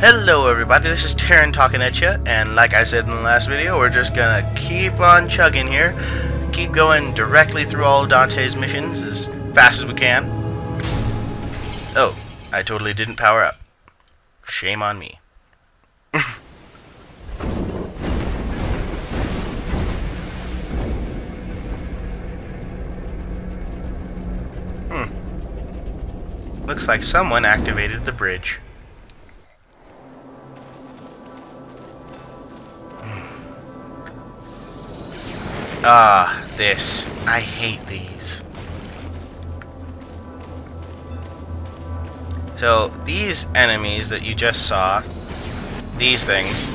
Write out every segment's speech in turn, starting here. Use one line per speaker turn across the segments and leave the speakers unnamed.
Hello everybody, this is Taryn talking at you, and like I said in the last video, we're just gonna keep on chugging here. Keep going directly through all of Dante's missions as fast as we can. Oh, I totally didn't power up. Shame on me. Looks like someone activated the bridge. Ah, this. I hate these. So, these enemies that you just saw, these things,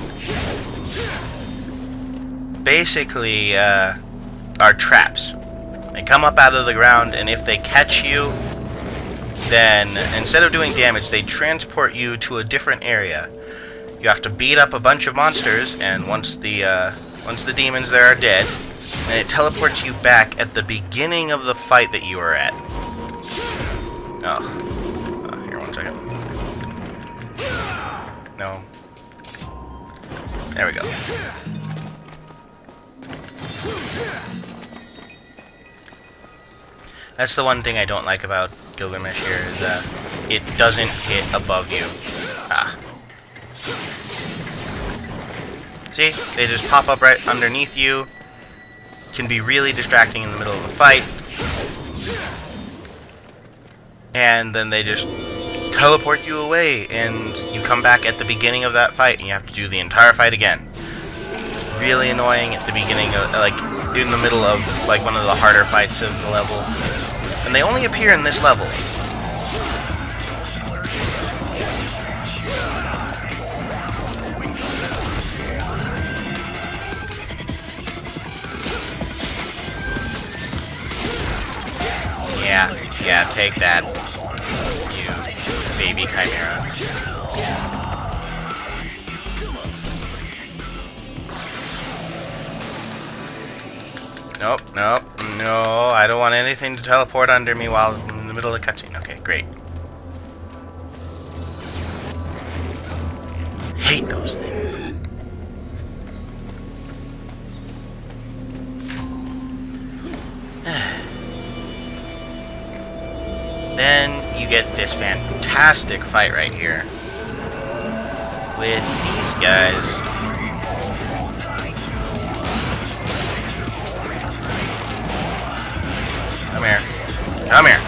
basically are traps. They come up out of the ground, and if they catch you, then instead of doing damage, they transport you to a different area. You have to beat up a bunch of monsters, and once the demons there are dead, and it teleports you back at the beginning of the fight that you were at. Oh, here, 1 second. No. There we go. That's the one thing I don't like about Gilgamesh here, is it doesn't hit above you. Ah. See? They just pop up right underneath you. Can be really distracting in the middle of a fight. And then they just teleport you away, and you come back at the beginning of that fight, and you have to do the entire fight again. Really annoying at the beginning of, like, in the middle of, like, one of the harder fights of the level. And they only appear in this level. Yeah, take that, you baby chimera. Nope, no, I don't want anything to teleport under me while I'm in the middle of the cutscene. Okay, great. Hate those things. Then you get this fantastic fight right here with these guys. Come here. Come here.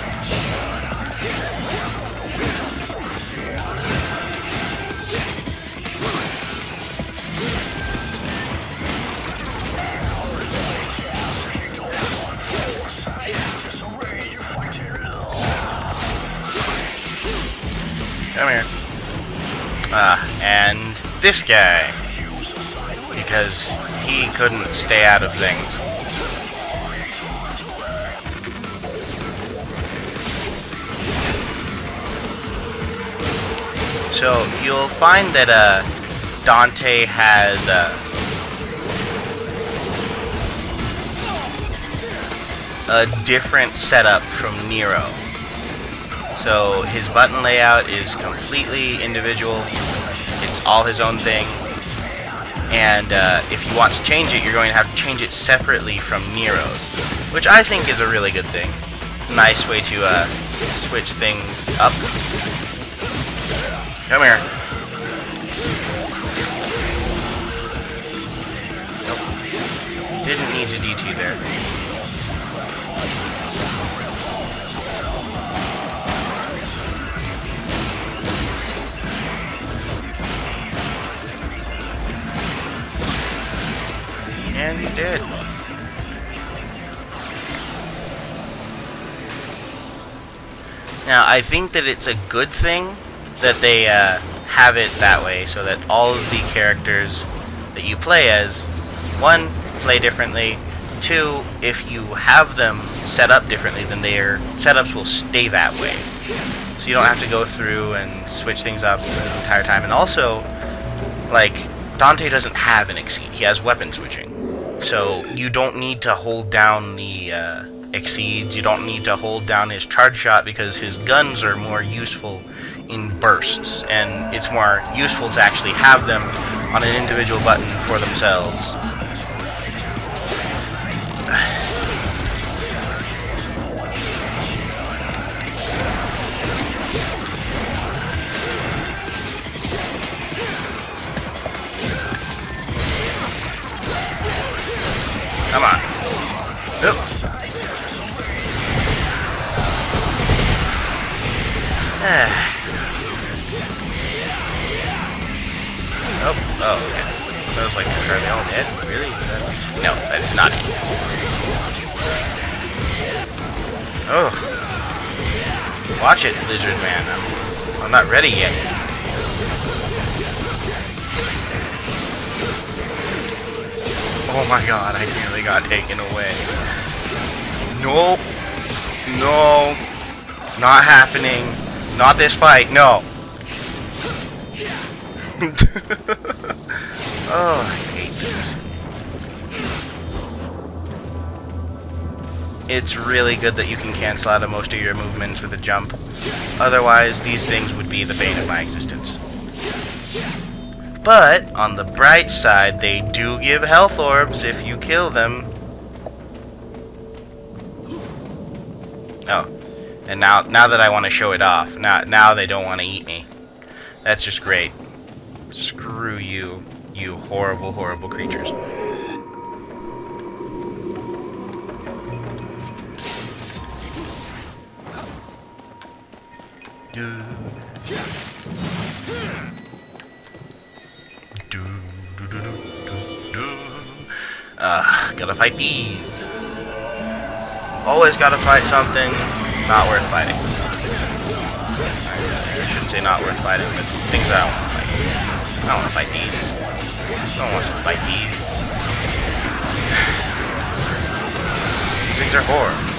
Come here. And this guy, because he couldn't stay out of things. So you'll find that Dante has a different setup from Nero. So his button layout is completely individual. It's all his own thing. And if you want to change it, you're going to have to change it separately from Nero's, which I think is a really good thing. Nice way to switch things up. Come here. Nope. Didn't need to DT there. And he did. Now, I think that it's a good thing that they have it that way, so that all of the characters that you play as, one, play differently, two, if you have them set up differently, then their setups will stay that way. So you don't have to go through and switch things up the entire time. And also, like, Dante doesn't have an exceed, he has weapon switching. So you don't need to hold down the exceeds, you don't need to hold down his charge shot, because his guns are more useful in bursts, and it's more useful to actually have them on an individual button for themselves. Come on. Nope. Oh, okay. That was like, are they all dead? Really? No, that is not it. Oh. Watch it, Lizard Man. I'm not ready yet. Oh my god, I nearly got taken away. Nope. No. Not happening. Not this fight, no. Oh, I hate this. It's really good that you can cancel out of most of your movements with a jump. Otherwise, these things would be the bane of my existence. But, on the bright side, they do give health orbs if you kill them. Oh. And now that I want to show it off, now they don't want to eat me. That's just great. Screw you, you horrible, horrible creatures. Gotta fight these. Always gotta fight something not worth fighting. I shouldn't say not worth fighting, but things I don't want to fight. I don't want to fight these. I don't want to fight these. These things are horrible.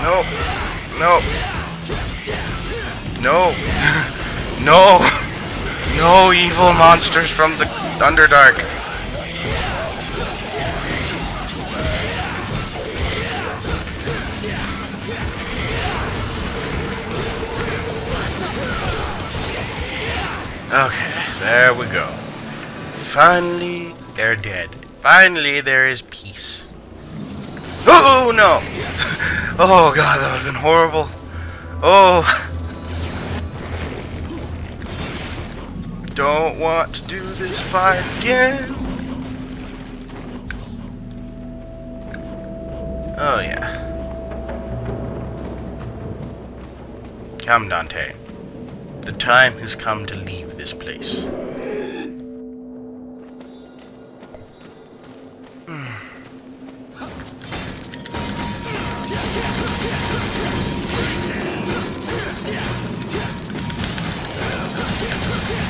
Nope. Nope. No. No. No evil monsters from the Underdark. Okay, there we go. Finally, they're dead. Finally, there is peace. Oh, no! Oh, God, that would have been horrible. Oh. Don't want to do this fight again. Oh, yeah. Come, Dante. The time has come to leave this place.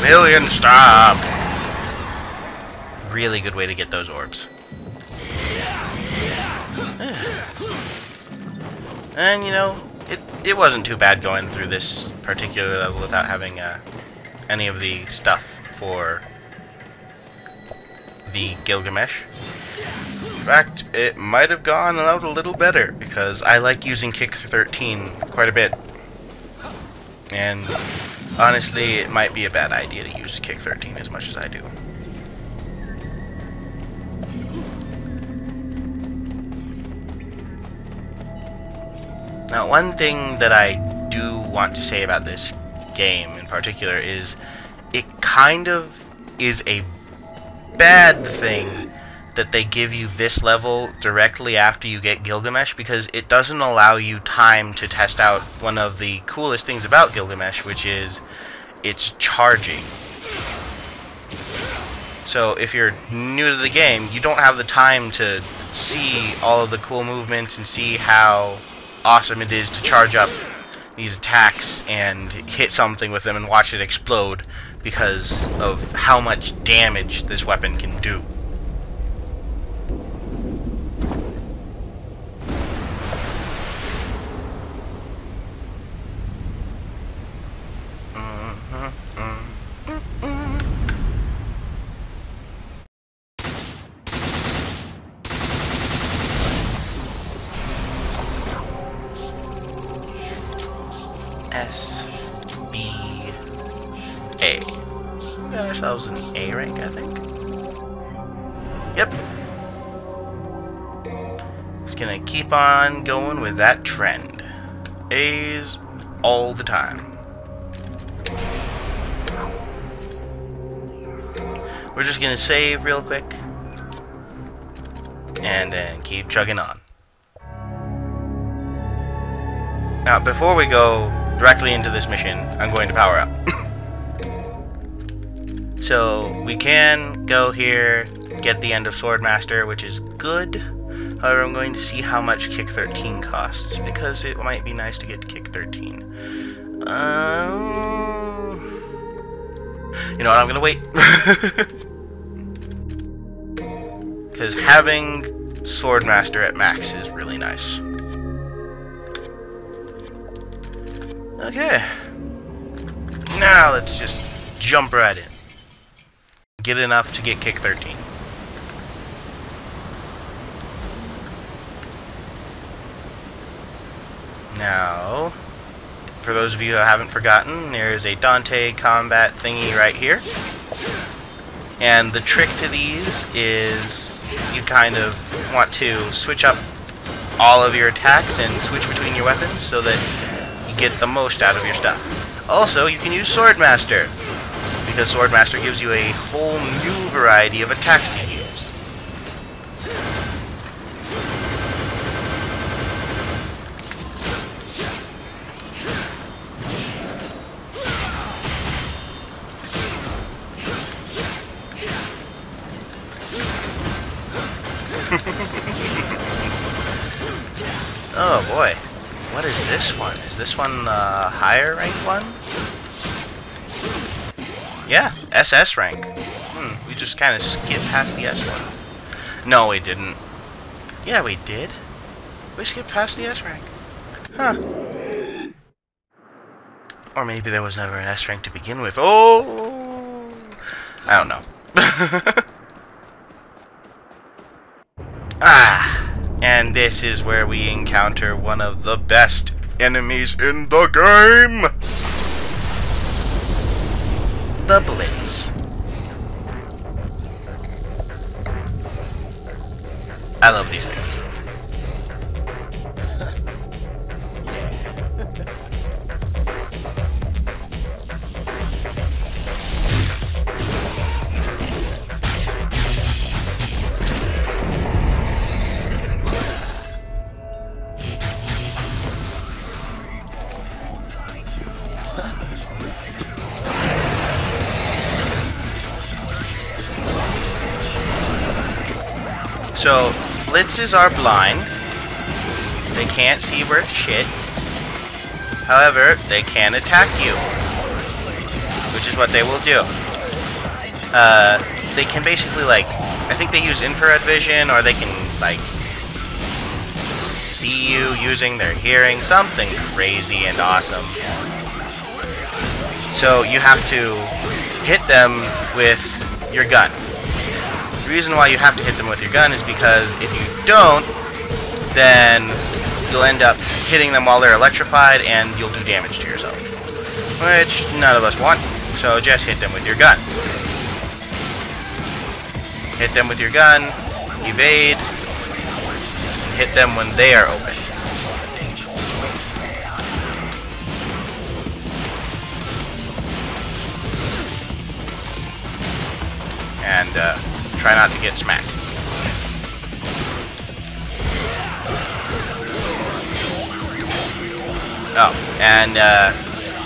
Million, stop! Really good way to get those orbs. And you know, it wasn't too bad going through this particular level without having any of the stuff for the Gilgamesh. In fact, it might have gone out a little better because I like using Kick 13 quite a bit. And honestly, it might be a bad idea to use Kick 13 as much as I do. Now, one thing that I do want to say about this game in particular is it kind of is a bad thing that they give you this level directly after you get Gilgamesh, because it doesn't allow you time to test out one of the coolest things about Gilgamesh, which is its charging. So if you're new to the game, you don't have the time to see all of the cool movements and see how awesome it is to charge up these attacks and hit something with them and watch it explode because of how much damage this weapon can do. S, B, A. We got ourselves an A rank, I think. Yep. Just gonna keep on going with that trend. A's all the time. We're just gonna save real quick and then keep chugging on. Now, before we go directly into this mission, I'm going to power up. So, we can go here, get the End of Swordmaster, which is good. However, I'm going to see how much Kick 13 costs, because it might be nice to get Kick 13. You know what, I'm gonna wait. Because having Swordmaster at max is really nice. Okay. Now let's just jump right in. Get enough to get Kick 13. Now, for those of you who haven't forgotten, there's a Dante combat thingy right here. And the trick to these is you kind of want to switch up all of your attacks and switch between your weapons so that you get the most out of your stuff. Also, you can use Swordmaster, because Swordmaster gives you a whole new variety of attacks to use. Oh boy, what is this one? Is this one the higher rank one? Yeah, SS rank. We just kind of skipped past the S one. No, we didn't. Yeah, we did. We skipped past the S rank. Huh. Or maybe there was never an S rank to begin with. Oh! I don't know. And this is where we encounter one of the best enemies in the game! The Blitz. I love these things. So, Blitzes are blind. They can't see worth shit. However, they can attack you, which is what they will do. They can basically, like, I think they use infrared vision, or they can, like, see you using their hearing. Something crazy and awesome. So, you have to hit them with your gun. The reason why you have to hit them with your gun is because if you don't, then you'll end up hitting them while they're electrified and you'll do damage to yourself. Which none of us want, so just hit them with your gun. Hit them with your gun, evade, and hit them when they are open. And, try not to get smacked. Oh, and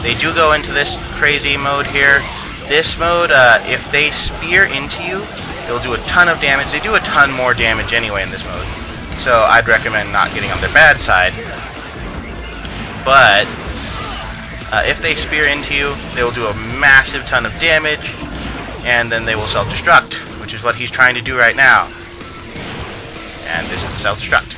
they do go into this crazy mode here. This mode, if they spear into you, they'll do a ton of damage. They do a ton more damage anyway in this mode. So I'd recommend not getting on their bad side. But if they spear into you, they will do a massive ton of damage, and then they will self-destruct, which is what he's trying to do right now. And this is the self-destruct.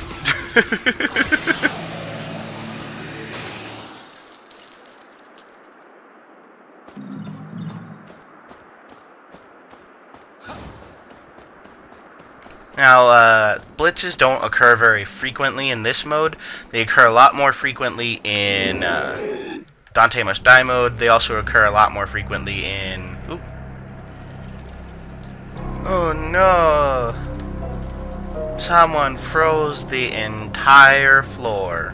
Now, blitzes don't occur very frequently in this mode. They occur a lot more frequently in Dante Must Die mode. They also occur a lot more frequently in... Oop. Oh no! Someone froze the entire floor.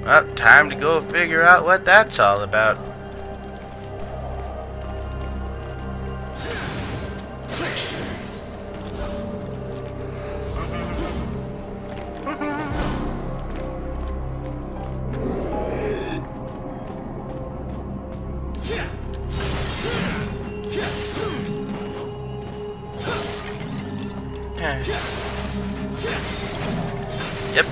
Well, time to go figure out what that's all about. Yep.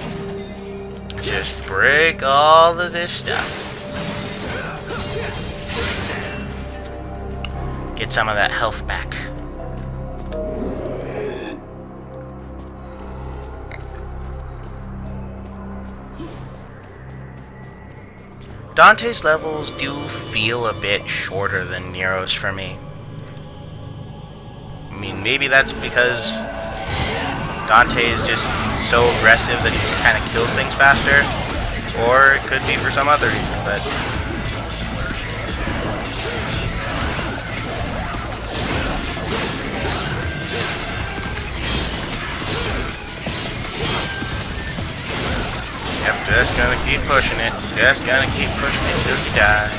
Just break all of this stuff. Get some of that health back. Dante's levels do feel a bit shorter than Nero's for me. I mean, maybe that's because Dante is just so aggressive that he just kind of kills things faster, or it could be for some other reason, but... Yep, just gonna keep pushing it. Just gonna keep pushing it till you die.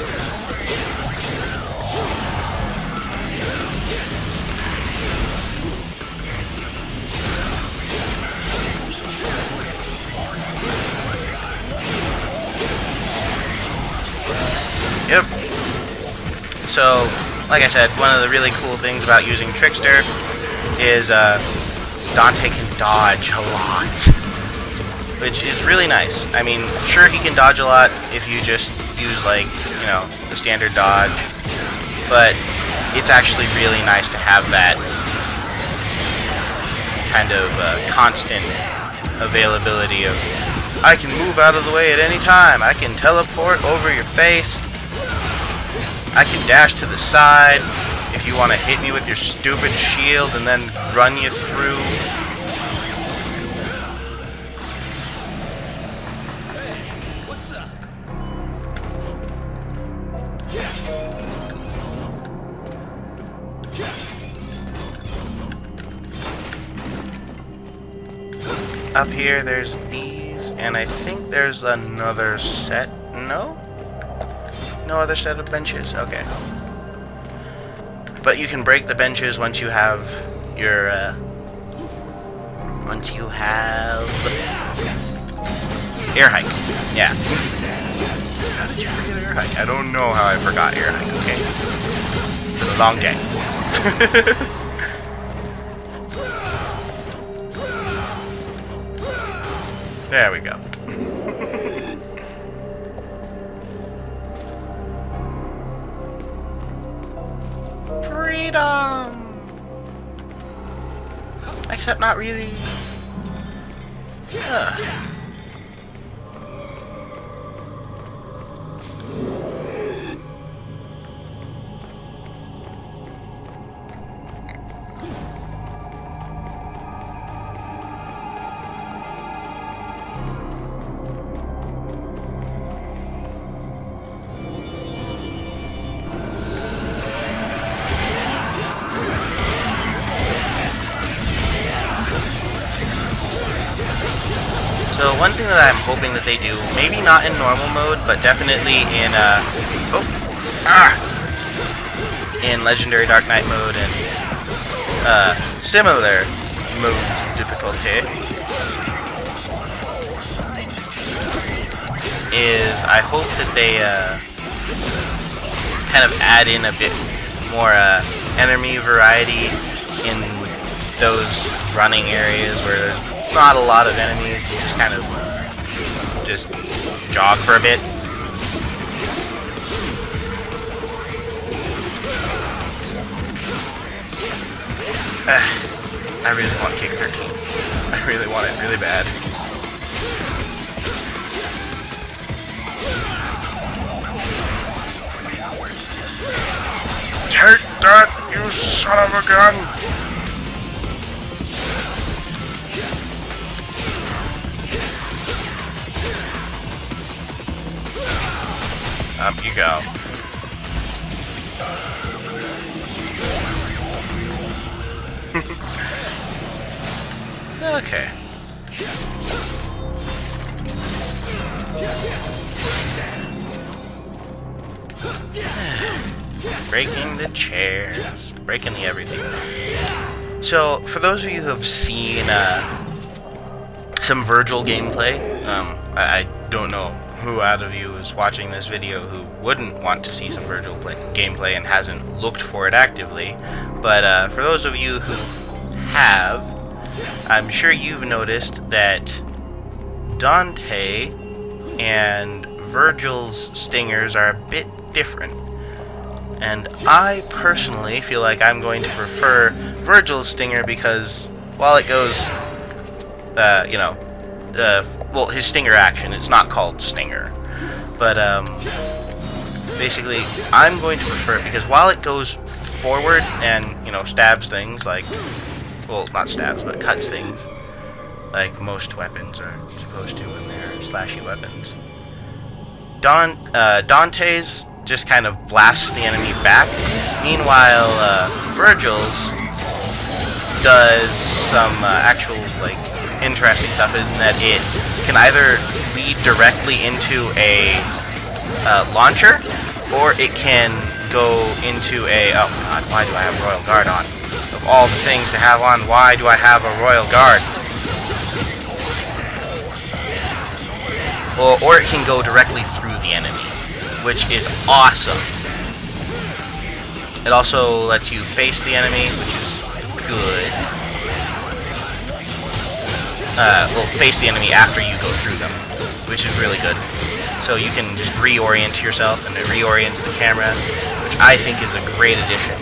Yep. So, like I said, one of the really cool things about using Trickster is Dante can dodge a lot, which is really nice. I mean, sure, he can dodge a lot if you just use, like, you know, the standard dodge, but it's actually really nice to have that kind of constant availability of, I can move out of the way at any time, I can teleport over your face, I can dash to the side if you want to hit me with your stupid shield and then run you through.
What's up?
Up here there's these, and I think there's another set. No? No other set of benches? Okay. But you can break the benches once you have your, once you have air hike. Yeah. How did you forget air hike? I don't know how I forgot air hike, okay. It's been a long day. There we go. Freedom! Except not really. So one thing that I'm hoping that they do, maybe not in normal mode, but definitely in in Legendary Dark Knight mode and similar mode difficulty, is I hope that they kind of add in a bit more enemy variety in those running areas where there's not a lot of enemies, you just kind of just jog for a bit. I really want Kick 13. I really want it really bad. Take that, you son of a gun! Up you go. Okay. Breaking the chairs. Breaking the everything. So, for those of you who have seen some Virgil gameplay, I don't know who out of you is watching this video who wouldn't want to see some Virgil gameplay and hasn't looked for it actively, but for those of you who have, I'm sure you've noticed that Dante and Virgil's stingers are a bit different. And I personally feel like I'm going to prefer Virgil's stinger because while it goes, well, his stinger action, it's not called stinger, but basically I'm going to prefer it because while it goes forward and, stabs things like, well, not stabs, but cuts things like most weapons are supposed to when they're slashy weapons, Dante's just kind of blasts the enemy back. Meanwhile, Virgil's does some actual, interesting stuff in that it can either lead directly into a launcher, or it can go into a, oh god, why do I have Royal Guard on? Of all the things to have on, why do I have a Royal Guard? Or it can go directly through the enemy, which is awesome. It also lets you face the enemy, which is good. Well, face the enemy after you go through them, which is really good. So you can just reorient yourself, and it reorients the camera, which I think is a great addition.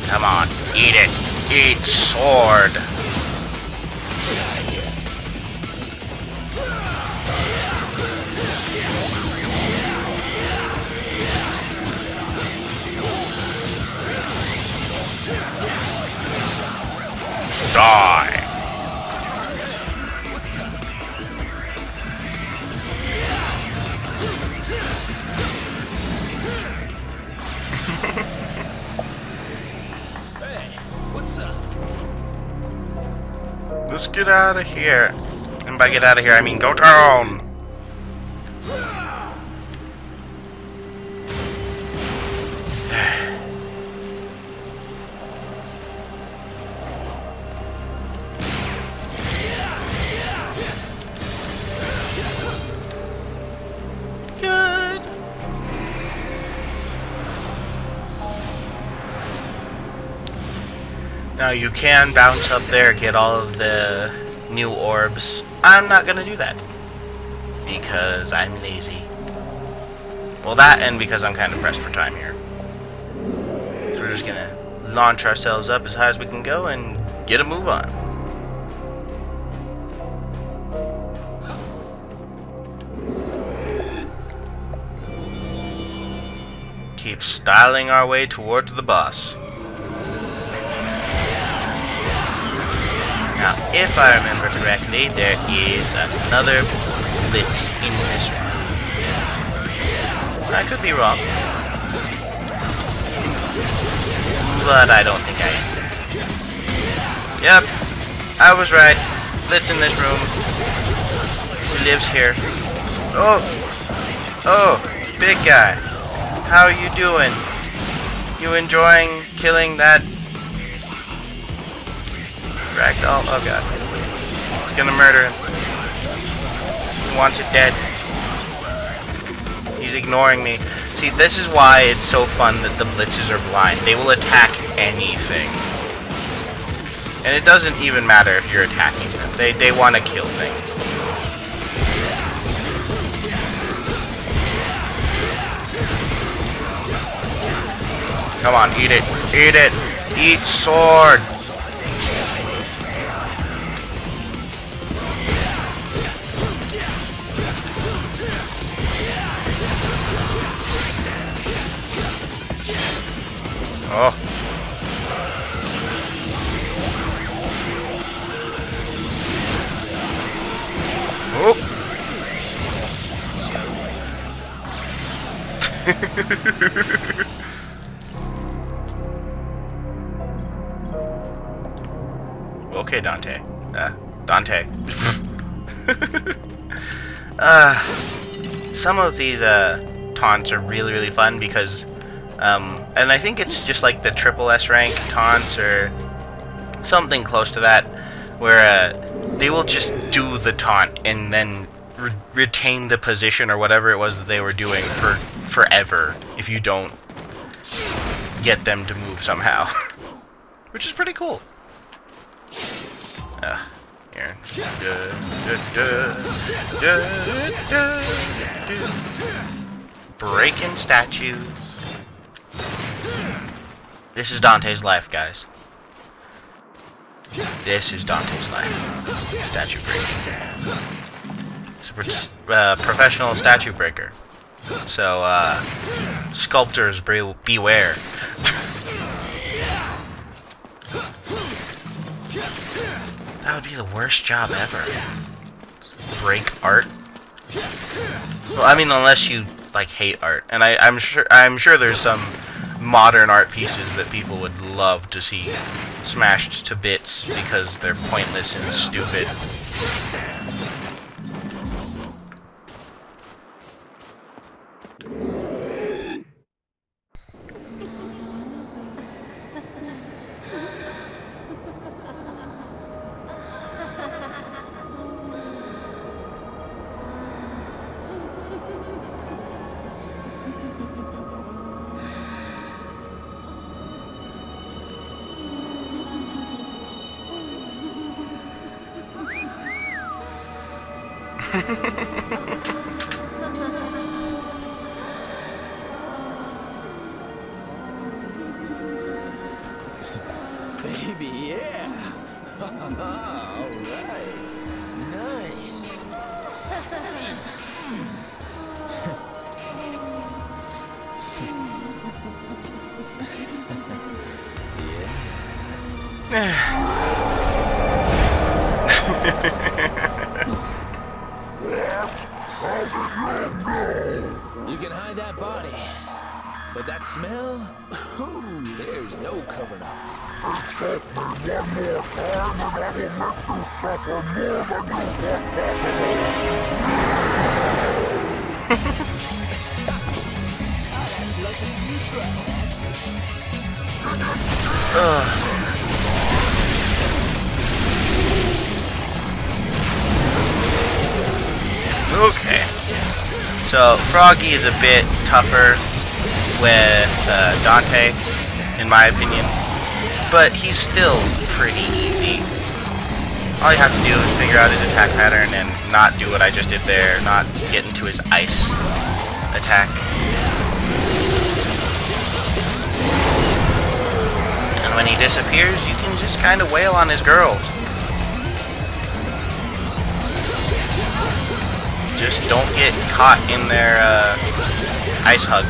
Come on, eat it. Eat sword. Die. Let's get out of here. And by get out of here, I mean go down. Good. Now you can bounce up there, get all of the new orbs. I'm not gonna do that because I'm lazy. Well, that and because I'm kind of pressed for time here. So we're just gonna launch ourselves up as high as we can go and get a move on. Keep styling our way towards the boss. Now, if I remember correctly, there is another Blitz in this room. I could be wrong, but I don't think I am. Yep, I was right. Blitz in this room. He lives here. Oh, big guy. How are you doing? You enjoying killing that ragdoll? Oh god. He's gonna murder him. He wants it dead. He's ignoring me. See, this is why it's so fun that the Blitzes are blind. They will attack anything. And it doesn't even matter if you're attacking them. They want to kill things. Come on, eat it. Eat it. Eat sword. Oh. Oh. Okay, Dante. Dante. Some of these taunts are really fun because, and I think it's just like the triple S rank taunts or something close to that, where they will just do the taunt and then retain the position or whatever it was that they were doing for forever if you don't get them to move somehow, which is pretty cool. Here. Breaking statues. This is Dante's life, guys. This is Dante's life. Statue breaking. It's a professional statue breaker. So, sculptors beware. That would be the worst job ever. Break art. Well, I mean, unless you like hate art, and I'm sure there's some modern art pieces that people would love to see smashed to bits because they're pointless and stupid.
Baby, yeah. Alright. Nice. Sweet. You can hide that body, but that smell? Ooh, there's no covering up.
Insult me one more time and I will make you suffer more than you want
I'd actually like to see you try.
Okay. So, Froggy is a bit tougher with Dante, in my opinion, but he's still pretty easy. All you have to do is figure out his attack pattern and not do what I just did there, not get into his ice attack. And when he disappears, you can just kind of wail on his girls. Just don't get caught in their ice hug.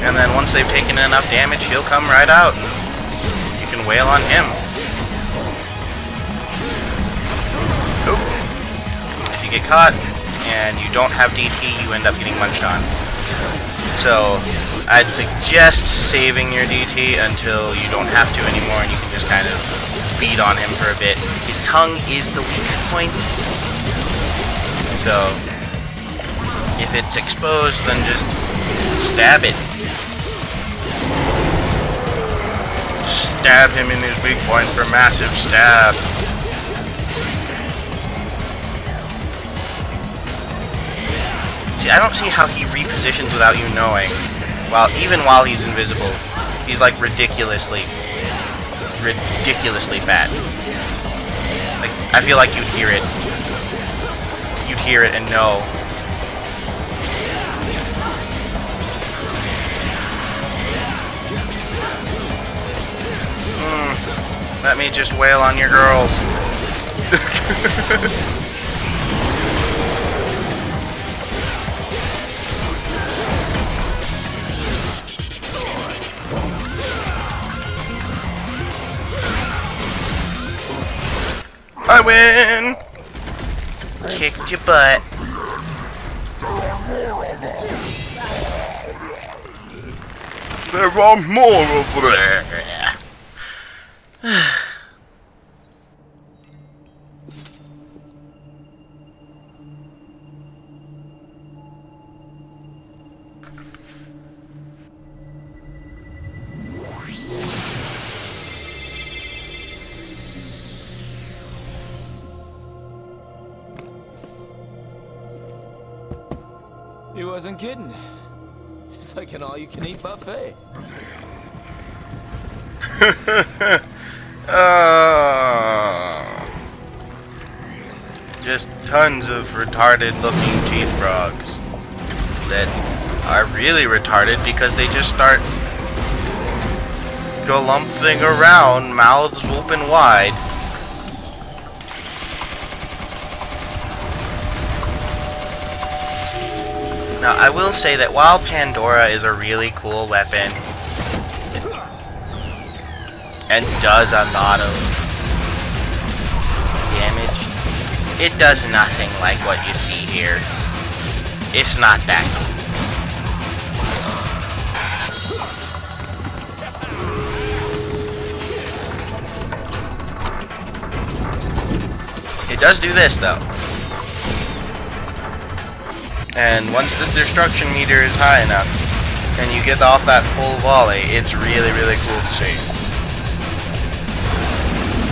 And then once they've taken enough damage, he'll come right out and you can wail on him. Oop. If you get caught and you don't have DT, you end up getting munched on. So I'd suggest saving your DT until you don't have to anymore and you can just kind of beat on him for a bit. His tongue is the weak point. So if it's exposed, then just stab it. Stab him in his weak point for massive stab. See, I don't see how he repositions without you knowing. Even while he's invisible, he's like ridiculously fat. I feel like you'd hear it. You'd hear it and know. Let me just wail on your girls. I win! Kicked your butt. There are more over there.
He wasn't kidding. It's like an all-you-can-eat buffet.
Just tons of retarded-looking teeth frogs that are really retarded because they just start galumphing around, mouths open wide. Now, I will say that while Pandora is a really cool weapon and does a lot of damage, it does nothing like what you see here. It's not that cool. It does do this, though. And once the destruction meter is high enough, and you get off that full volley, it's really, really cool to see.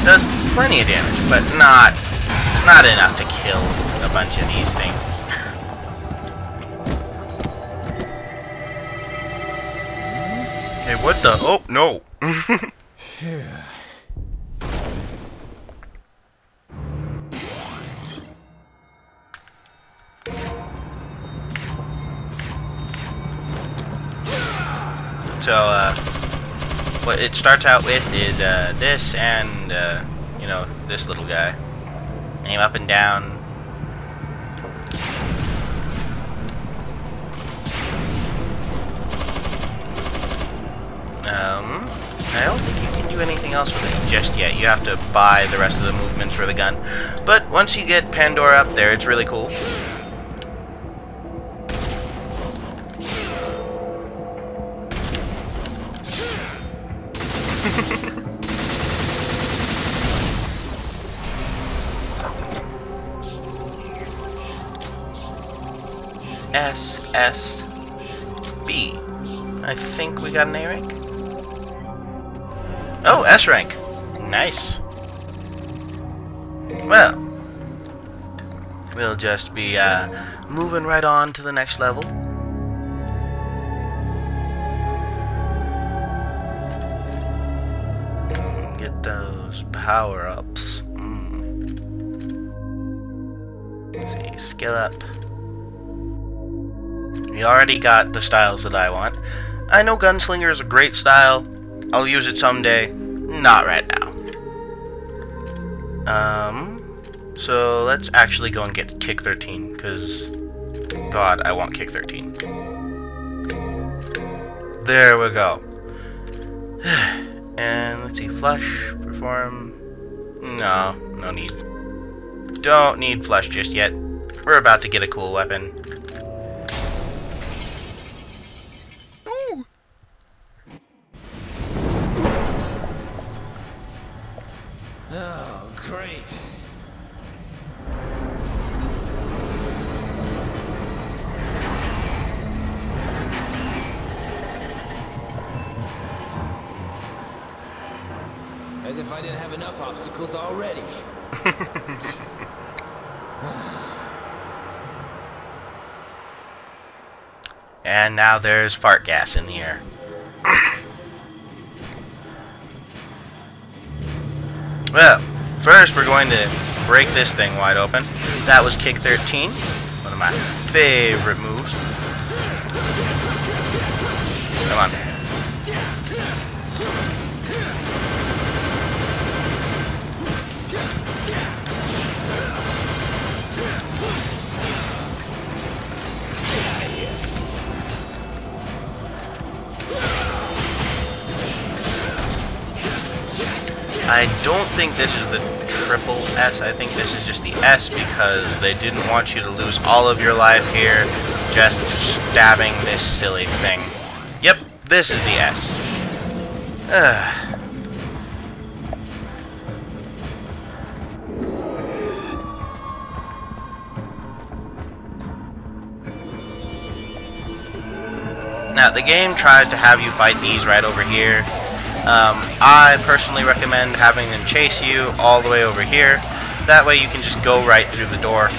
Does plenty of damage, but not enough to kill a bunch of these things. Hey, what the? Oh, no. So, what it starts out with is this and, you know, this little guy. Aim up and down. I don't think you can do anything else with it just yet. You have to buy the rest of the movements for the gun. But once you get Pandora up there, it's really cool. SSB. I think we got an A rank. Oh, S rank. Nice. Well, we'll just be moving right on to the next level. Get those power-ups. Let's see, skill up. We already got the styles that I want. I know Gunslinger is a great style. I'll use it someday. Not right now. So let's actually go and get Kick 13, because God, I want Kick 13. There we go. And let's see, Flush, Perform. No, no need. Don't need Flush just yet. We're about to get a cool weapon.
Oh, great. As if I didn't have enough obstacles already.
And now there's fart gas in the air. Well, first we're going to break this thing wide open. That was kick 13, one of my favorite moves. Come on. I don't think this is the triple S. I think this is just the S because they didn't want you to lose all of your life here just stabbing this silly thing. Yep, this is the S. Now, the game tries to have you fight these right over here. I personally recommend having them chase you all the way over here. That way you can just go right through the door.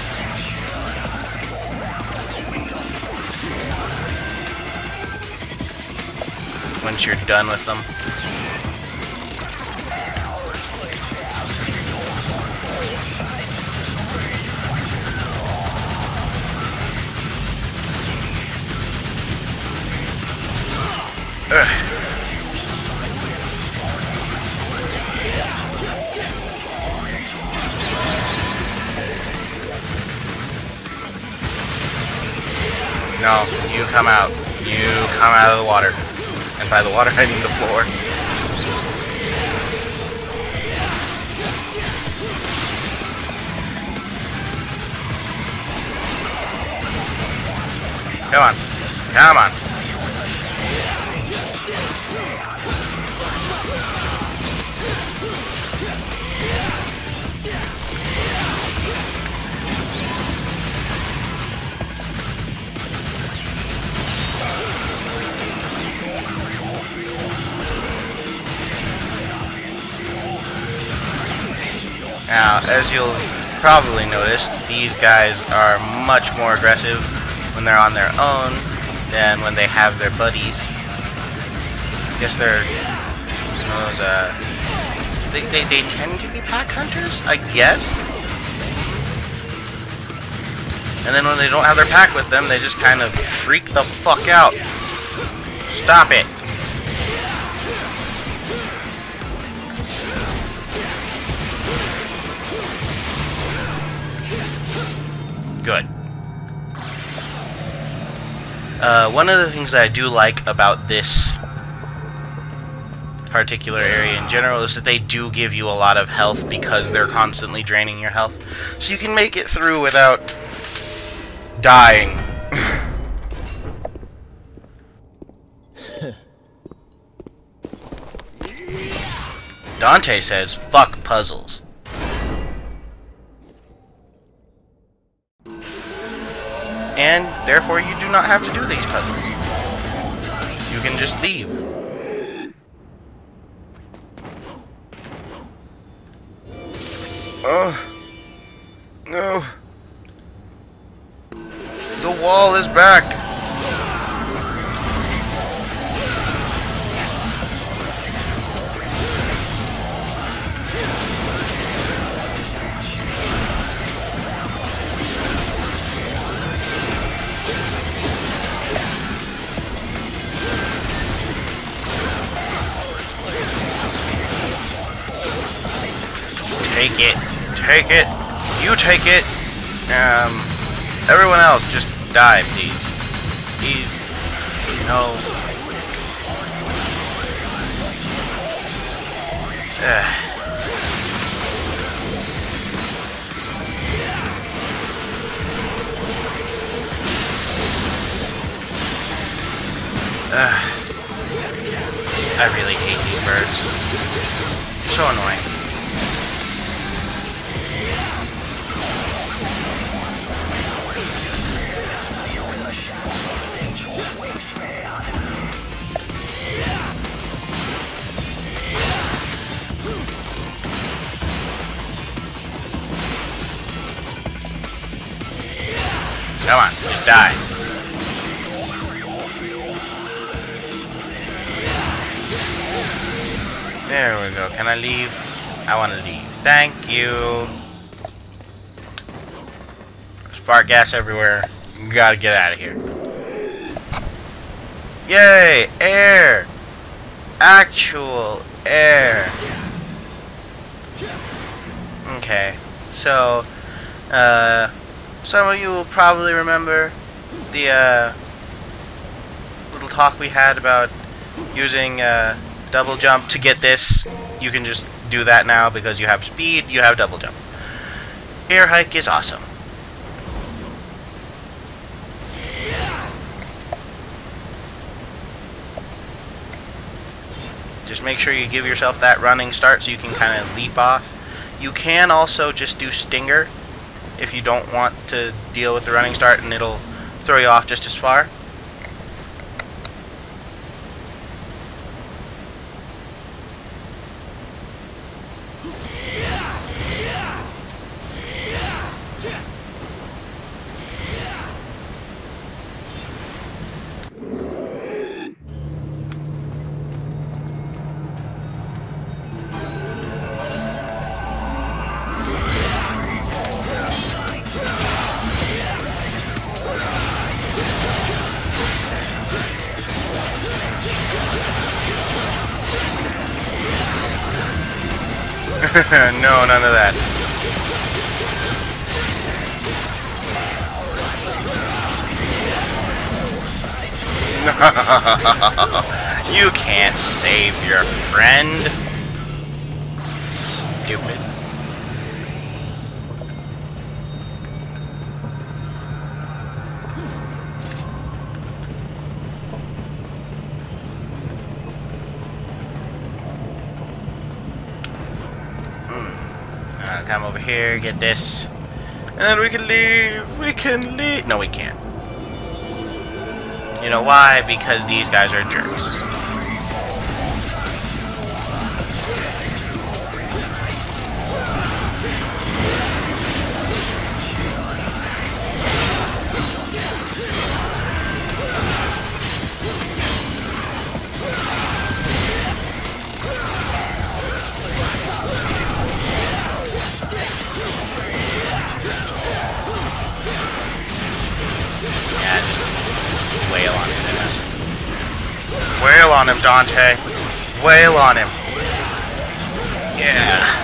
Once you're done with them. Ugh. No, you come out. You come out of the water. And by the water, I mean the floor. Come on. Come on. Now, as you'll probably notice, these guys are much more aggressive when they're on their own than when they have their buddies. I guess they're they tend to be pack hunters, I guess. And then when they don't have their pack with them, they just kind of freak the fuck out. Stop it. Good. One of the things that I do like about this particular area in general is that they do give you a lot of health because they're constantly draining your health. So you can make it through without dying. Dante says, fuck puzzles. And therefore you do not have to do these puzzles. You can just leave. Oh no. The wall is back. Take it. Take it. You take it. Everyone else, just die, please. Please. No. I really hate these birds. So annoying. Come on, just die. There we go. Can I leave? I want to leave. Thank you. Spark gas everywhere. Gotta get out of here. Yay! Air! Actual air. Okay, so some of you will probably remember the little talk we had about using double jump to get this. You can just do that now because you have speed, you have double jump. Air hike is awesome. Just make sure you give yourself that running start so you can kind of leap off. You can also just do Stinger if you don't want to deal with the running start, and it'll throw you off just as far. No, none of that. You can't save your friend. Stupid. Come over here, get this, and then we can leave. We can leave. No, we can't. You know why? Because these guys are jerks. Wail on him, Dante. Wail on him. Yeah.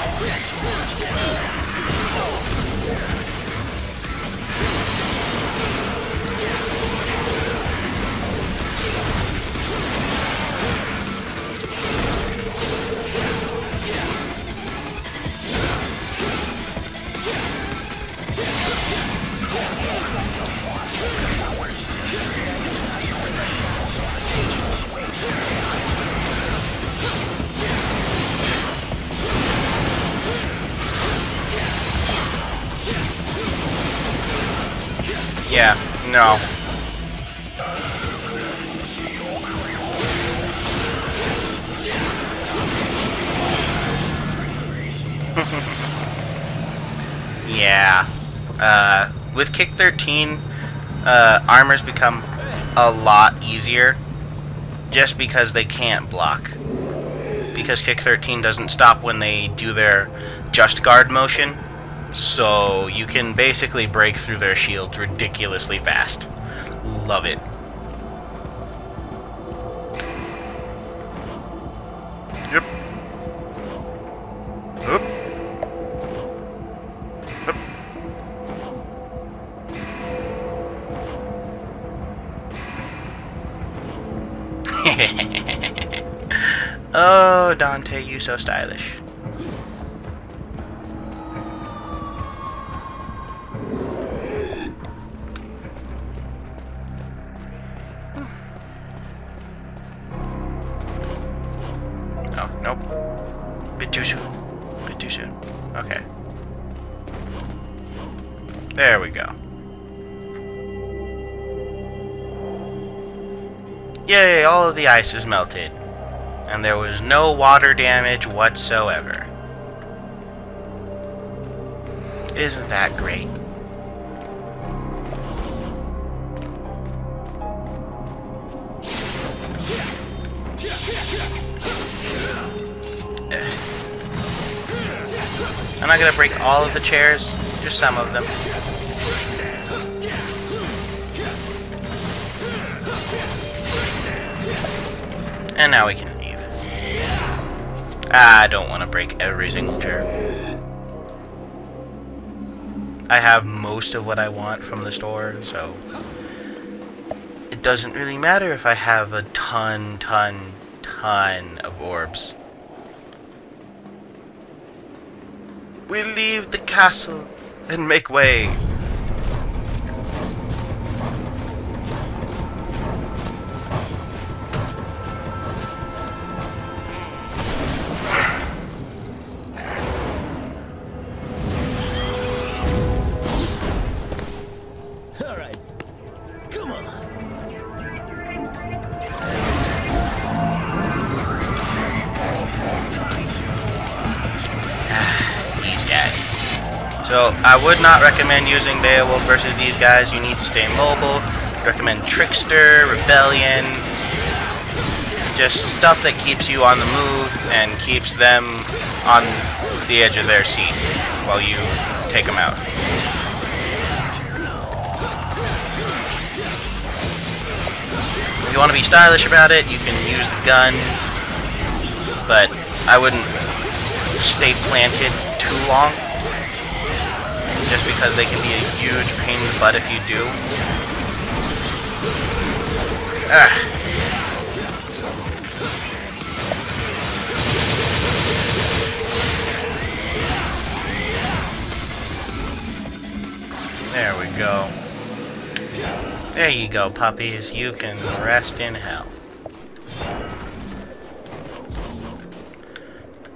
Yeah, no. Yeah. With Kick 13, armors become a lot easier just because they can't block. Because Kick 13 doesn't stop when they do their just guard motion. So you can basically break through their shields ridiculously fast. Love it. Yep. Oop. Oop. Oh, Dante, you so stylish. Oh, nope. Bit too soon. Bit too soon. Okay. There we go. Yay, all of the ice is melted. And there was no water damage whatsoever. Isn't that great? I'm not gonna break all of the chairs, just some of them. And now we can leave. I don't want to break every single chair. I have most of what I want from the store, so it doesn't really matter if I have a ton of orbs. We leave the castle and make way. So I would not recommend using Beowulf versus these guys. You need to stay mobile. Recommend Trickster, Rebellion, just stuff that keeps you on the move and keeps them on the edge of their seat while you take them out. If you want to be stylish about it, you can use guns, but I wouldn't stay planted too long. Just because they can be a huge pain in the butt if you do. There we go. There you go, puppies. You can rest in hell.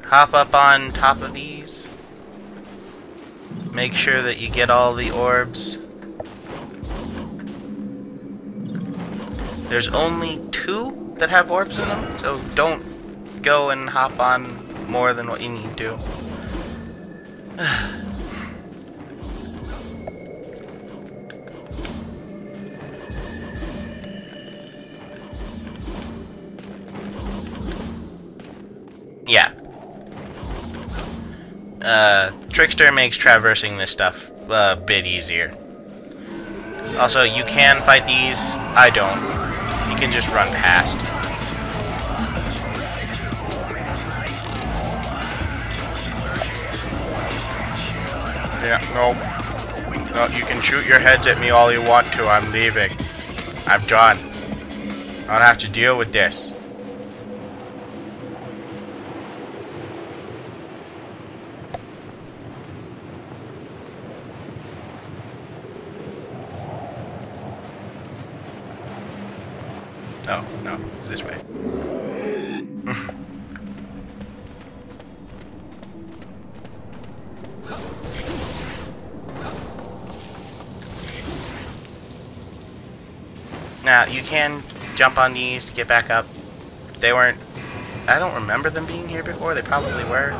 Hop up on top of these. Make sure that you get all the orbs. There's only 2 that have orbs in them, so don't go and hop on more than what you need to. Yeah. Trickster makes traversing this stuff a bit easier. Also, you can fight these. I don't. You can just run past. Yeah, no. No, you can shoot your heads at me all you want to. I'm leaving. I'm done. I don't have to deal with this. Oh, no, it's this way. Now, you can jump on these to get back up. They weren't... I don't remember them being here before. They probably were.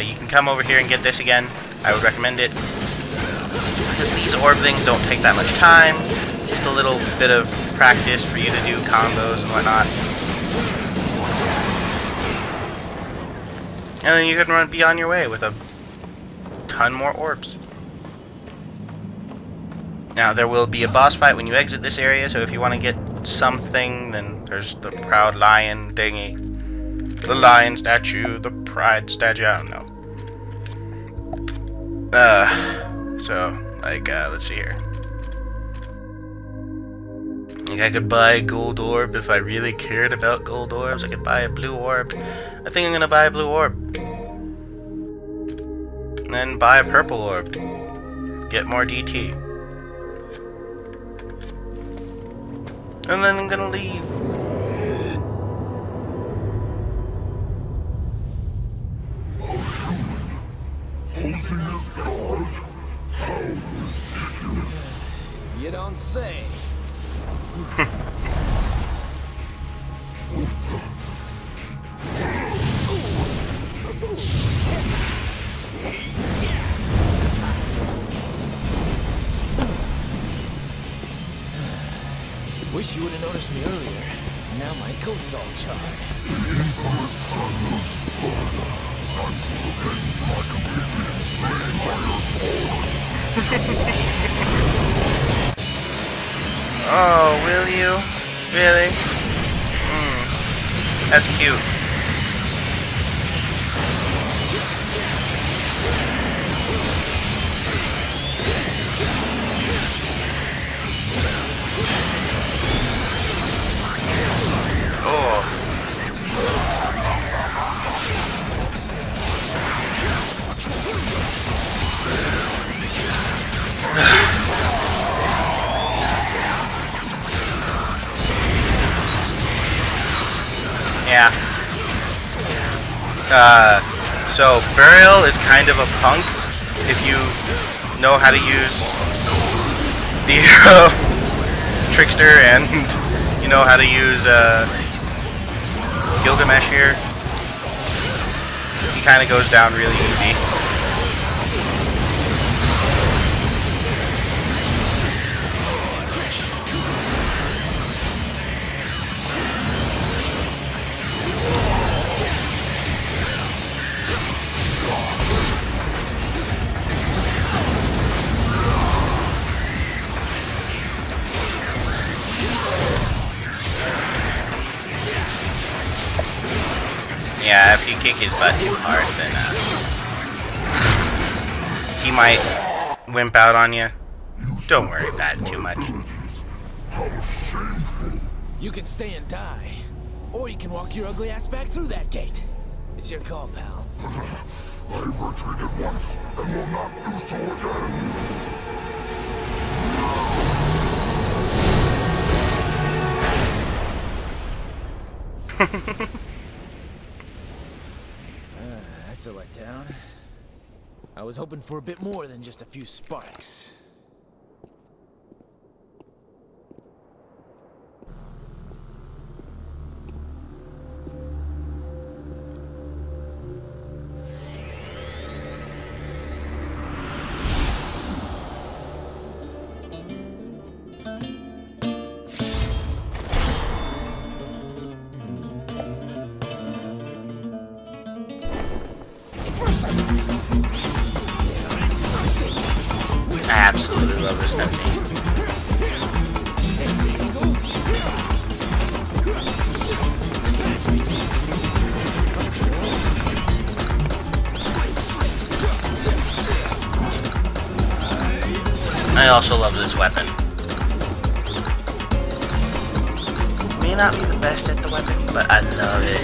You can come over here and get this again. I would recommend it. Because these orb things don't take that much time. Just a little bit of practice for you to do combos and whatnot. And then you can be on your way with a ton more orbs. Now, there will be a boss fight when you exit this area, so if you want to get something, then there's the proud lion thingy. The lion statue, the pride statue, I don't know. So, like, let's see here. Like, I could buy a gold orb if I really cared about gold orbs. I could buy a blue orb. I think I'm gonna buy a blue orb. And then buy a purple orb. Get more DT. And then I'm gonna leave.
Posing as God? How ridiculous.
You don't say. Wish you would have noticed me earlier. Now my coat's all charred.
The infamous son of Sparta. I will avenge my compatriots slain by your sword.
Oh, will you? Really? That's cute. Oh. Yeah. So Burial is kind of a punk if you know how to use the Trickster and you know how to use Gilgamesh here. He kind of goes down really easy. Yeah, if you kick his butt too hard, then he might wimp out on you. Don't worry about it too much.
You can stay and die, or you can walk your ugly ass back through that gate. It's your call, pal.
I've retreated once and will not do so again.
That's a letdown. I was hoping for a bit more than just a few sparks.
I absolutely love this cutscene. I also love this weapon. May not be the best at the weapon, but I love it.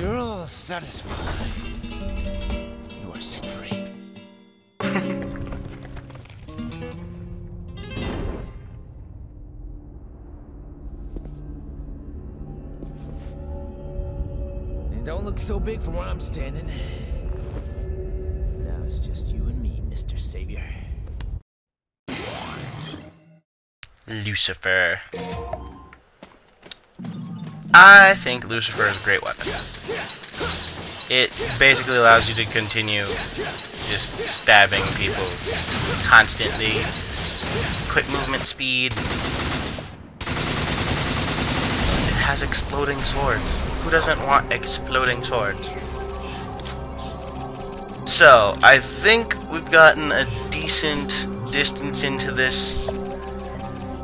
You're all satisfied. You are set free. And don't look so big from where I'm standing. Now it's just you and me, Mr. Savior.
Lucifer. I think Lucifer is a great weapon. It basically allows you to continue just stabbing people constantly. Quick movement speed. It has exploding swords. Who doesn't want exploding swords? So, I think we've gotten a decent distance into this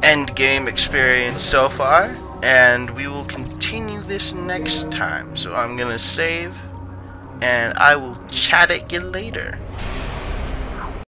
end game experience so far. And we will continue this next time. So I'm gonna save, and I will chat at you later.